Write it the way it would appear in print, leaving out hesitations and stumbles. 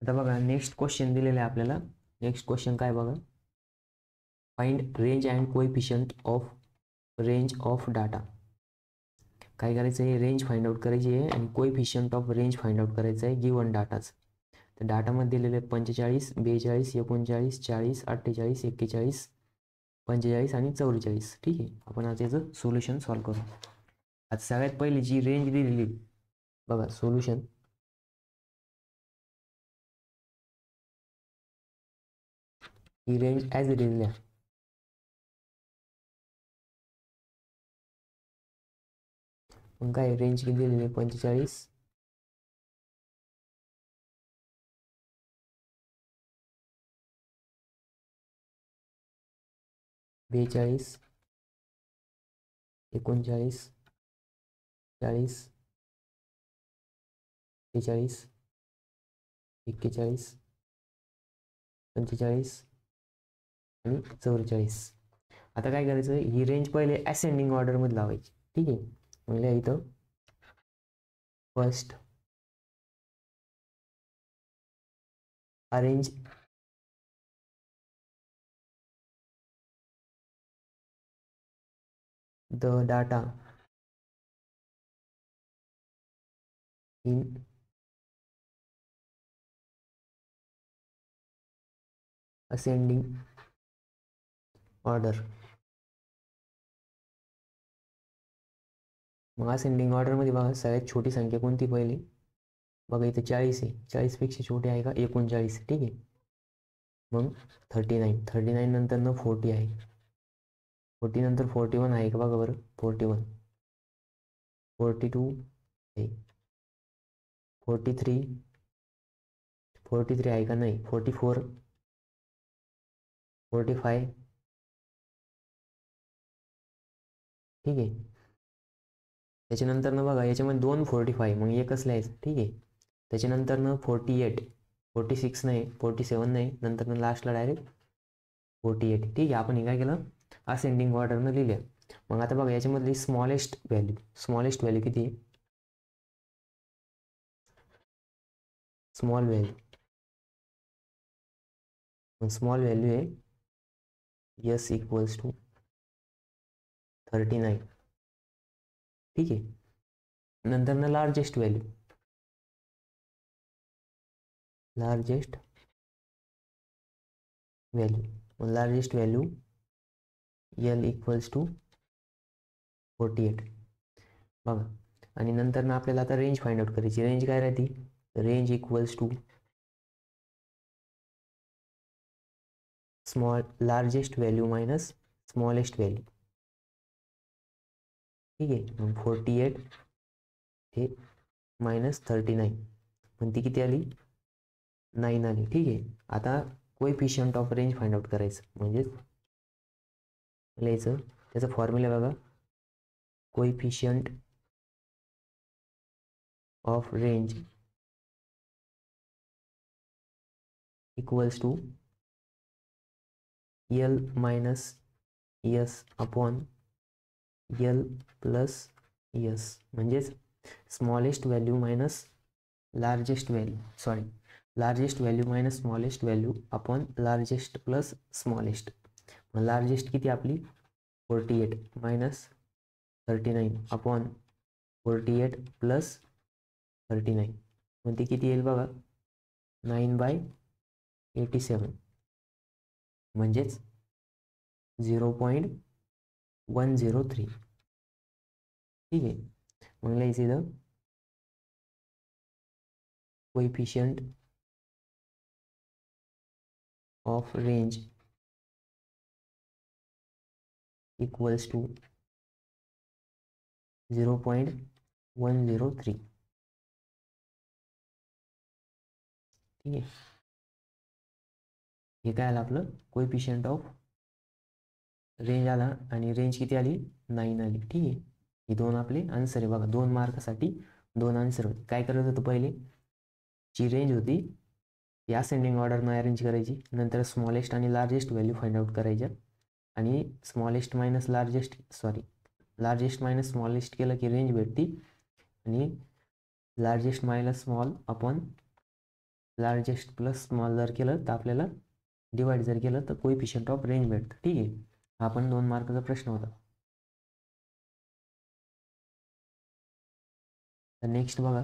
आता बघा next question दिलेला आहे आपल्याला. नेक्स्ट क्वेश्चन काय बघा, find range and coefficient of range of data. काय करायचं आहे, रेंज फाइंड आउट करायची आहे आणि coefficient of range find out करायचं आहे गिवन डाटाच. तर डाटामध्ये दिलेले 45, 42, 39, 40, 48, 41, 45 आणि 44. ठीक आहे, आपण आता याचं सोल्युशन सॉल्व्ह करू. आता सगळ्यात पहिली जी रेंज दिलेली बघा solution, he range as it is लिहा. मग काय रेंज किती दिलेली आहे, 45, 42, 39, 40, 46, 41, 45 आणि 44. आता काय करायचं, ही रेंज पहिले असेंडिंग ऑर्डरमध्ये लावायची. ठीक आहे, म्हणजे इथं first arrange the data in ascending order. मग असेंडिंग ऑर्डरमध्ये बघा सगळ्यात छोटी संख्या कोणती पहिली, बघा इथे 40 आहे, 40पेक्षा छोटी आहे का, 39. ठीक आहे, मग 39, 39 नंतर न 40 आहे, 40 नंतर 41 आहे का बघा बरं, 41, 42 आहे, 43, 43 आहे का नाही, 44, 45. ठीक आहे, त्याच्यानंतर ना बघा याच्यामध्ये 2 45, मग एकच लिहायचं. ठीक आहे, त्याच्यानंतर ना 48, 46 नाही, 47 नाही, नंतर लास्टला डायरेक्ट 48. ठीक आहे, आपण हे काय केलं, असेंडिंग ऑर्डरनं लिहिलं. मग आता बघा याच्यामधली स्मॉलेस्ट व्हॅल्यू किती आहे, स्मॉल व्हॅल्यू. मग स्मॉल व्हॅल्यू आहे S इक्वल्स टू 39. ठीक आहे, नंतर ना लार्जेस्ट व्हॅल्यू मग largest value L equals to 48. बघा, आणि नंतर ना आपल्याला आता रेंज फाइंड आउट करायची. रेंज काय राहते, range equals to largest value minus smallest value. ठीक आहे, मग 48 हे मायनस 39, पण ती किती आली, 9 आली. ठीक आहे, आता coefficient of range find out करायचं, म्हणजेच लिहायचं त्याचा फॉर्म्युला बघा, coefficient of range equals to L minus S upon L plus S, म्हणजेच smallest value minus largest value minus smallest value upon largest plus smallest. मग लार्जेस्ट किती आपली 48 minus 39 upon 48 plus 39, मग ती किती येईल बघा, 9/87, म्हणजेच 0.103. ठीक आहे, मग लिहायचं इथं coefficient of range equals to 0.103. ठीक आहे, हे काय आलं आपलं कोएफिशियंट ऑफ रेंज आला, आणि रेंज किती आली, 9 आली. ठीक आहे, ही दोन आपले आन्सर आहे. बघा 2 मार्कासाठी 2 आन्सर होते. काय करत होतं, पहिले जी रेंज होती ती असेंडिंग ऑर्डरनं अरेंज करायची, नंतर स्मॉलेस्ट आणि लार्जेस्ट व्हॅल्यू फाइंड आउट करायच्या, आणि लार्जेस्ट मायनस स्मॉलेस्ट केलं की रेंज भेटती, आणि largest minus small upon largest plus small जर केलं तर आपल्याला डिवाइड जर केलं तर कोएफिशियंट ऑफ रेंज भेटतं. ठीक आहे, हा पण 2 मार्काचा प्रश्न होता. तर नेक्स्ट बघा,